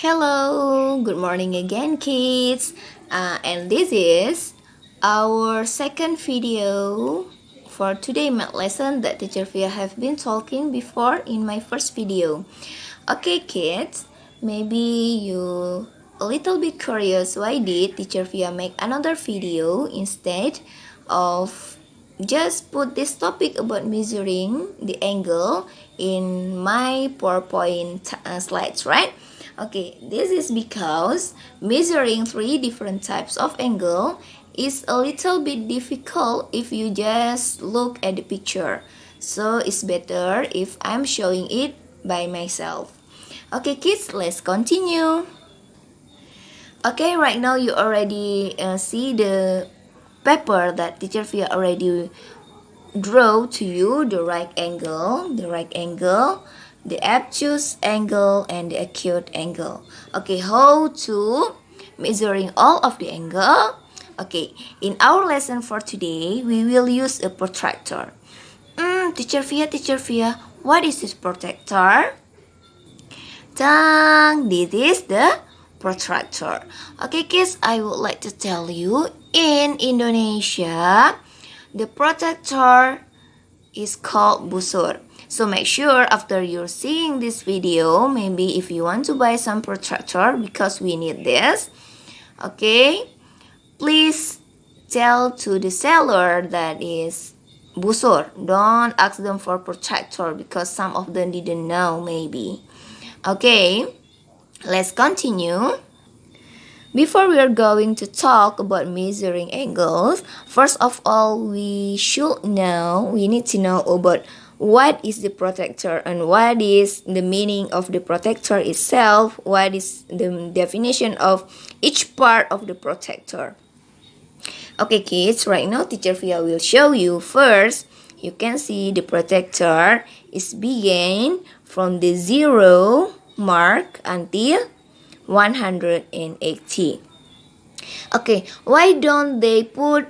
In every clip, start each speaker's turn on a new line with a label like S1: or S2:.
S1: Hello, good morning again, kids. And this is our second video for today math lesson that teacher Via have been talking before in my first video. Okay, kids, maybe you a little bit curious why did teacher Via make another video instead of just put this topic about measuring the angle in my PowerPoint slides, right? Okay, this is because measuring three different types of angle is a little bit difficult if you just look at the picture. So it's better if I'm showing it by myself. Okay, kids, let's continue. Okay, right now you already see the paper that teacher Via already draw to you, the right angle, the obtuse angle, and the acute angle. Okay, how to measuring all of the angle? Okay, in our lesson for today, we will use a protractor. Teacher Via, what is this protractor? This is the protractor. Okay, kids, I would like to tell you, in Indonesia, the protractor is called busur. So make sure after you're seeing this video, maybe if you want to buy some protractor because we need this, okay, please tell to the seller that is busur. Don't ask them for protractor because some of them didn't know maybe. Okay, let's continue. Before we are going to talk about measuring angles, first of all, we need to know about what is the protractor and what is the meaning of the protractor itself, what is the definition of each part of the protractor. Okay, kids, right now teacher Via will show you. First, you can see the protractor is begin from the 0 mark until 180. Okay, why don't they put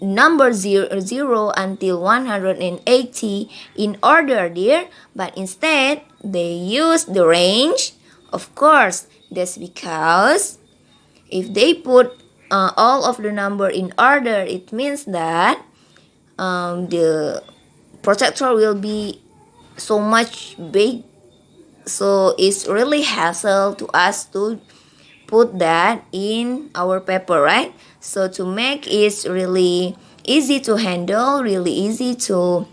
S1: number 0 until 180 in order there, but instead they use the range? Of course, that's because if they put all of the number in order, it means that the protractor will be so much big. So it's really hassle to us to put that in our paper, right? So to make it really easy to handle, really easy to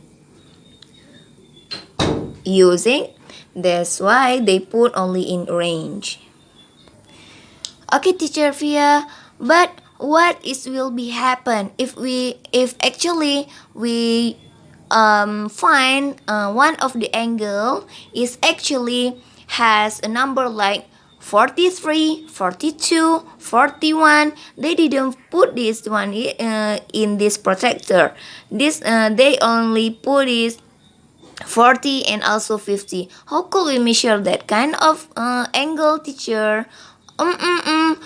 S1: using, that's why they put only in range. Okay, teacher Via, but what will be happen if actually we find one of the angle is actually has a number like 43, 42, 41. They didn't put this one in this protractor. They only put it 40 and also 50. How could we measure that kind of angle, teacher?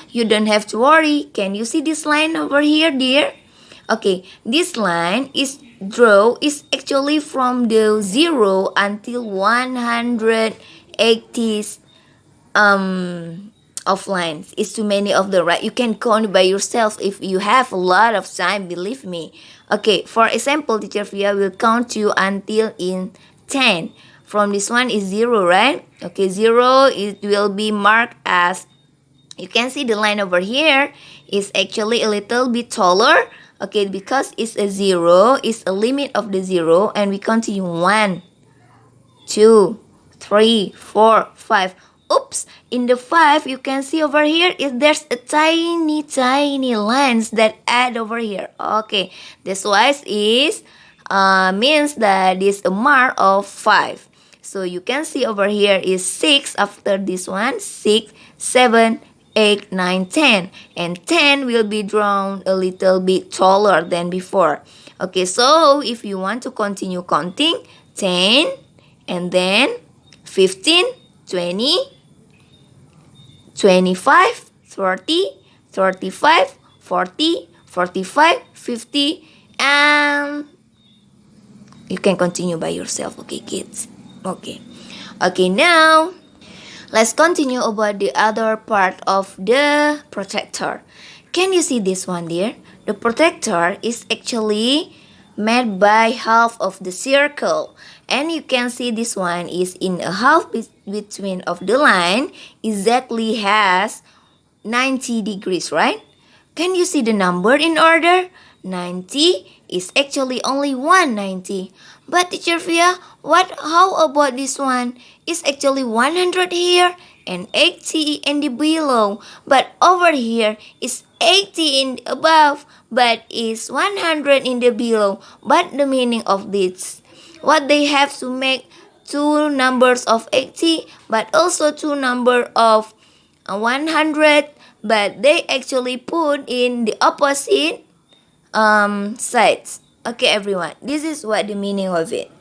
S1: You don't have to worry. Can you see this line over here, dear? Okay, this line is actually from the 0 until 180 of lines. It's too many of the right. You can count by yourself if you have a lot of time, believe me. Okay, for example, teacher Via will count you until in 10. From this one is 0, right? Okay, 0 it will be marked as, you can see the line over here is actually a little bit taller. Okay, because it's a 0, it's a limit of the 0, and we continue 1, 2, 3, 4, 5. Oops, in the 5, you can see over here there's a tiny lines that add over here. Okay, this why is means that is a mark of 5. So you can see over here is 6 after this one, 6, 7, 8, 9, 10. And 10 will be drawn a little bit taller than before. Okay, so if you want to continue counting, 10, and then 15, 20, 25, 30, 35, 40, 45, 50, and you can continue by yourself. Okay, kids? Okay, now Let's continue about the other part of the protector. Can you see this one, dear? The protector is actually made by half of the circle, and you can see this one is in a half between of the line exactly has 90 degrees, right? Can you see the number in order? 90 is actually only 190. But teacher Fia, how about this one? It's actually 100 here and 80 in the below. But over here is 80 in the above, but is 100 in the below. But the meaning of this? What they have to make two numbers of 80, but also two number of 100, but they actually put in the opposite sides. Okay, everyone, this is what the meaning of it.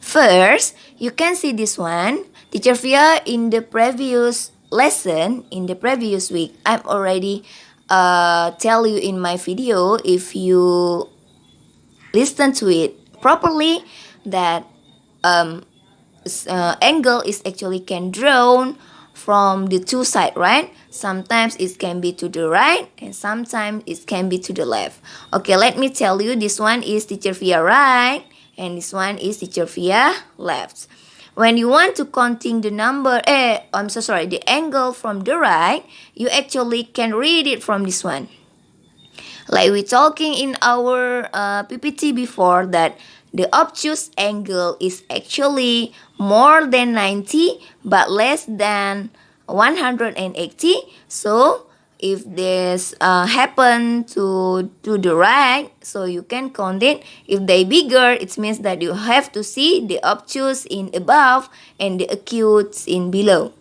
S1: First, you can see this one. Teacher Fia in the previous lesson, in the previous week, I'm already tell you in my video, if you listen to it properly, that angle is actually can drawn from the two sides, right? Sometimes it can be to the right and sometimes it can be to the left. Okay, let me tell you, this one is teacher Fia right and this one is teacher Fia left. When you want to counting the number, the angle from the right, you actually can read it from this one. Like we talking in our PPT before, that the obtuse angle is actually more than 90 but less than 180. So if this happen to the right, so you can count it. If they bigger, it means that you have to see the obtuse in above and the acute in below.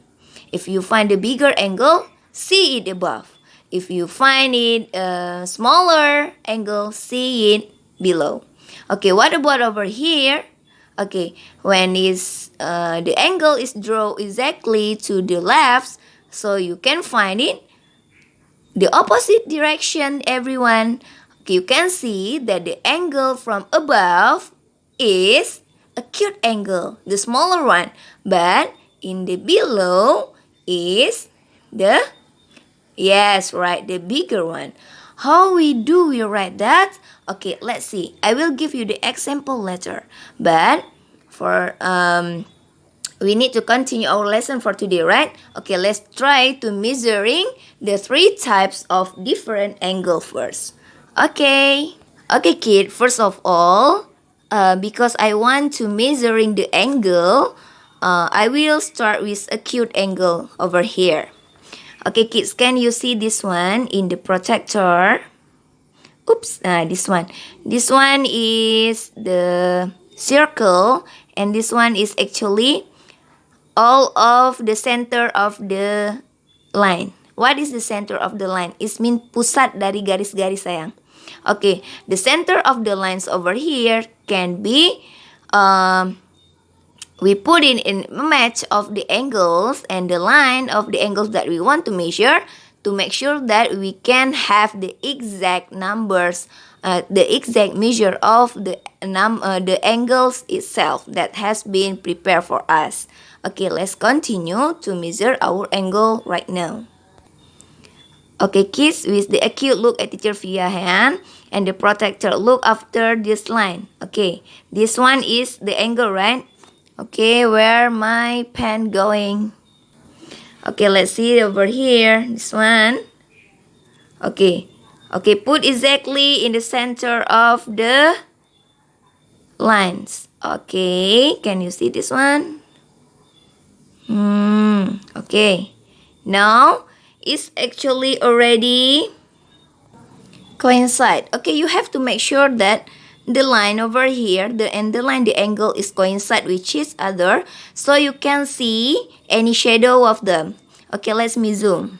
S1: If you find the bigger angle, see it above. If you find it smaller angle, see it below. Okay, what about over here? Okay, when is the angle is drawn exactly to the left, so you can find it the opposite direction, everyone. Okay, you can see that the angle from above is acute angle, the smaller one, but in the below is the, yes, right, the bigger one. How we write that? Okay, let's see. I will give you the example later. But for we need to continue our lesson for today, right? Okay, let's try to measuring the three types of different angle first. Okay, kid. First of all, because I want to measuring the angle, I will start with acute angle over here. Okay, kids, can you see this one in the protector? Oops, this one. This one is the circle, and this one is actually all of the center of the line. What is the center of the line? It means pusat dari garis-garis, sayang. Okay, the center of the lines over here can be we put in a match of the angles and the line of the angles that we want to measure, to make sure that we can have the exact numbers, the exact measure of the angles itself that has been prepared for us. Okay, let's continue to measure our angle right now. Okay, kids, with the acute, look at teacher Fia hand, and the protector, look after this line. Okay, this one is the angle, right? Okay, where my pen going? Okay, let's see over here. This one. Okay, put exactly in the center of the lines. Okay, can you see this one? Okay, now it's actually already coincide. Okay, you have to make sure that the line over here, the angle is coincide with each other, so you can see any shadow of them. Okay, let's me zoom.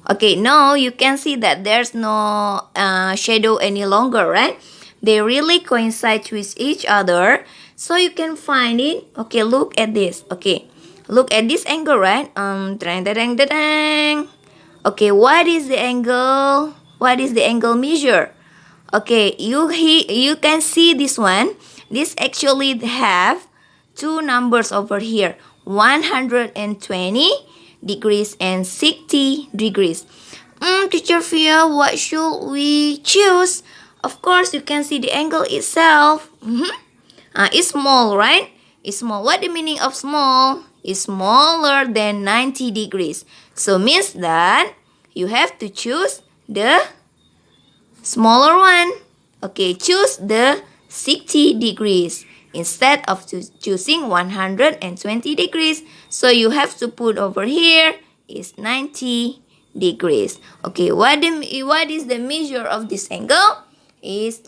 S1: Okay, now you can see that there's no shadow any longer, right? They really coincide with each other, so you can find it. Okay, look at this. Okay, look at this angle, right? Okay, what is the angle? What is the angle measure? Okay, you can see this one. This actually have two numbers over here, 120 degrees and 60 degrees. Teacher Fia, what should we choose? Of course, you can see the angle itself. It's small, right? It's small. What the meaning of small? It's smaller than 90 degrees. So means that you have to choose the smaller one. Okay, choose the 60 degrees instead of choosing 120 degrees. So you have to put over here is 90 degrees. Okay, what is the measure of this angle? Is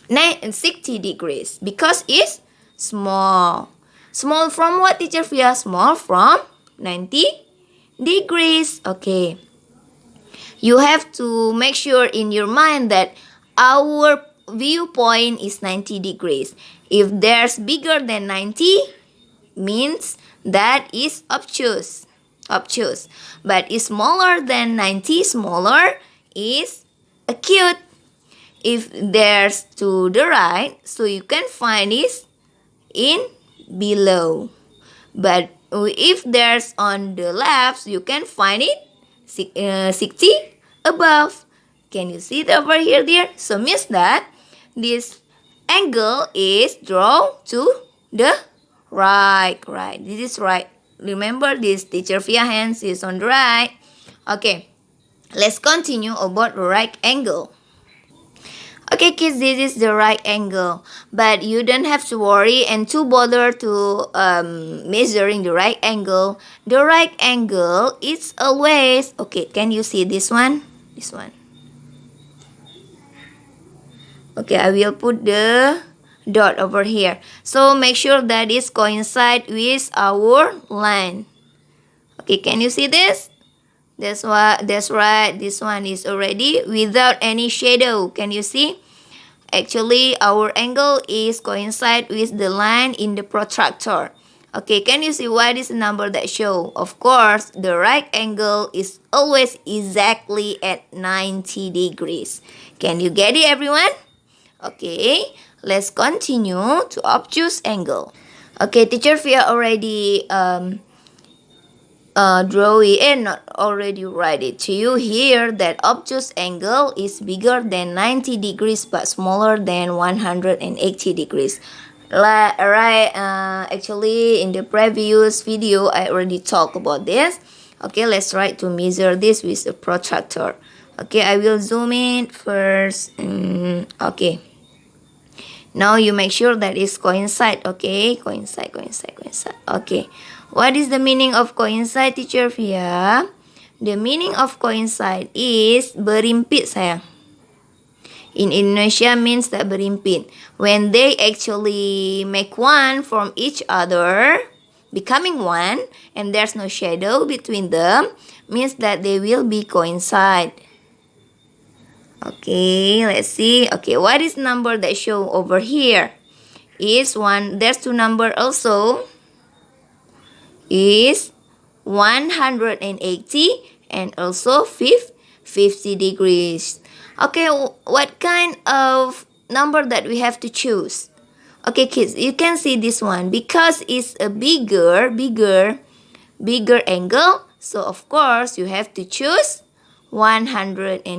S1: 60 degrees because it's small. Small from what, teacher Fia? Small from 90 degrees. Okay. You have to make sure in your mind that our viewpoint is 90 degrees. If there's bigger than 90, means that is obtuse. Obtuse. But is smaller than 90, smaller is acute. If there's to the right, so you can find this in below. But if there's on the left, you can find it 60 above. Can you see it over here, dear? So means that this angle is drawn to the right. Right. This is right. Remember this, teacher Fia hands is on the right. Okay. Let's continue about the right angle. Okay, kids, this is the right angle. But you don't have to worry and to bother to measuring the right angle. The right angle is always... Okay, can you see this one? This one. Okay, I will put the dot over here. So make sure that it coincide with our line. Okay, can you see this? That's right. This one is already without any shadow. Can you see? Actually, our angle is coincide with the line in the protractor. Okay, can you see what is the number that show? Of course, the right angle is always exactly at 90 degrees. Can you get it, everyone? Okay, let's continue to obtuse angle. Okay, teacher Fia already draw it and not already write it to you here that obtuse angle is bigger than 90 degrees but smaller than 180 degrees. Actually in the previous video I already talked about this. Okay, let's try to measure this with a protractor. Okay, I will zoom in first. Okay, now you make sure that it's coincide. Okay, coincide. Okay, what is the meaning of coincide, teacher Fia? The meaning of coincide is berimpit, sayang. In Indonesia means that berimpit. When they actually make one from each other, becoming one, and there's no shadow between them, means that they will be coincide. Okay, let's see. Okay, what is number that show over here? Is one. There's two number also. Is 180 and also 50 degrees. Okay, what kind of number that we have to choose? Okay, kids, you can see this one because it's a bigger angle. So of course you have to choose 180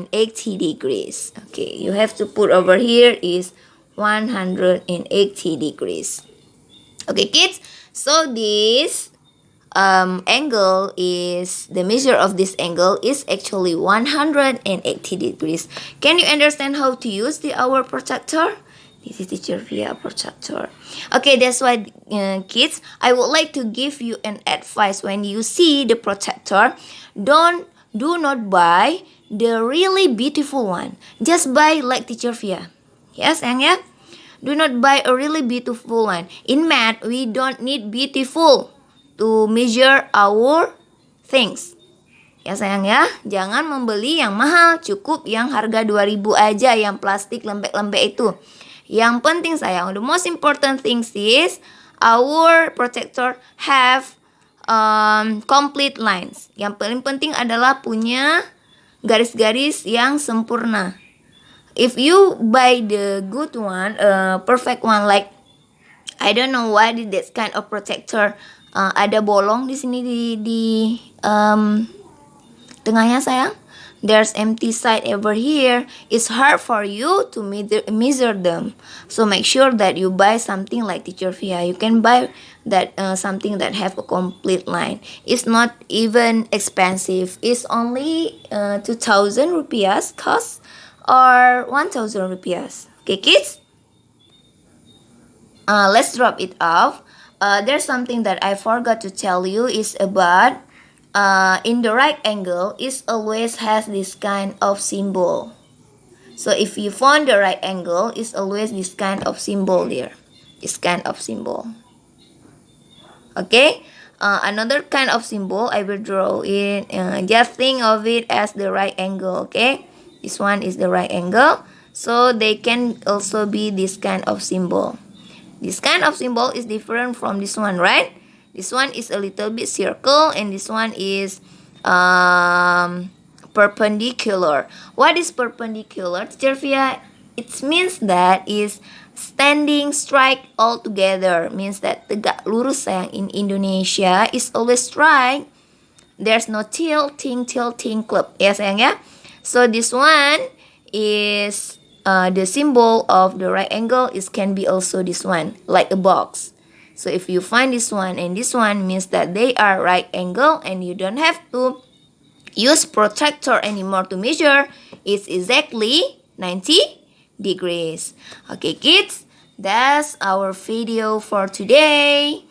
S1: degrees. Okay, you have to put over here is 180 degrees. Okay, kids, so this angle is, the measure of this angle is actually 180 degrees. Can you understand how to use the hour protractor? This is teacher Fia protractor. Okay, that's why kids, I would like to give you an advice. When you see the protractor, do not buy the really beautiful one. Just buy like teacher Fia. Yes, sayang ya? Do not buy a really beautiful one. In math, we don't need beautiful to measure our things. Ya sayang ya, jangan membeli yang mahal, cukup yang harga 2.000 aja, yang plastik lembek-lembek itu. Yang penting sayang, the most important things is our protector have complete lines. Yang paling penting adalah punya garis-garis yang sempurna. If you buy the good one, perfect one like I don't know why this kind of protector ada bolong di sini di tengahnya sayang. There's empty side over here. It's hard for you to measure them. So make sure that you buy something like Teacher Via. You can buy that something that have a complete line. It's not even expensive. It's only 2,000 rupiahs cost or 1,000 rupiahs. Okay, kids? Let's drop it off. There's something that I forgot to tell you is about in the right angle, it always has this kind of symbol. So if you found the right angle, it's always this kind of symbol there. This kind of symbol. Okay? Another kind of symbol I will draw it. Just think of it as the right angle. Okay? This one is the right angle. So they can also be this kind of symbol. This kind of symbol is different from this one, right? This one is a little bit circle and this one is perpendicular. What is perpendicular, Teacher Via? It means that is standing straight all together. Means that tegak lurus sayang in Indonesia is always straight. There's no tilting club. Ya sayang ya. So this one is the symbol of the right angle. It can be also this one, like a box. So if you find this one and this one means that they are right angle and you don't have to use protractor anymore to measure. It's exactly 90 degrees. Okay, kids, that's our video for today.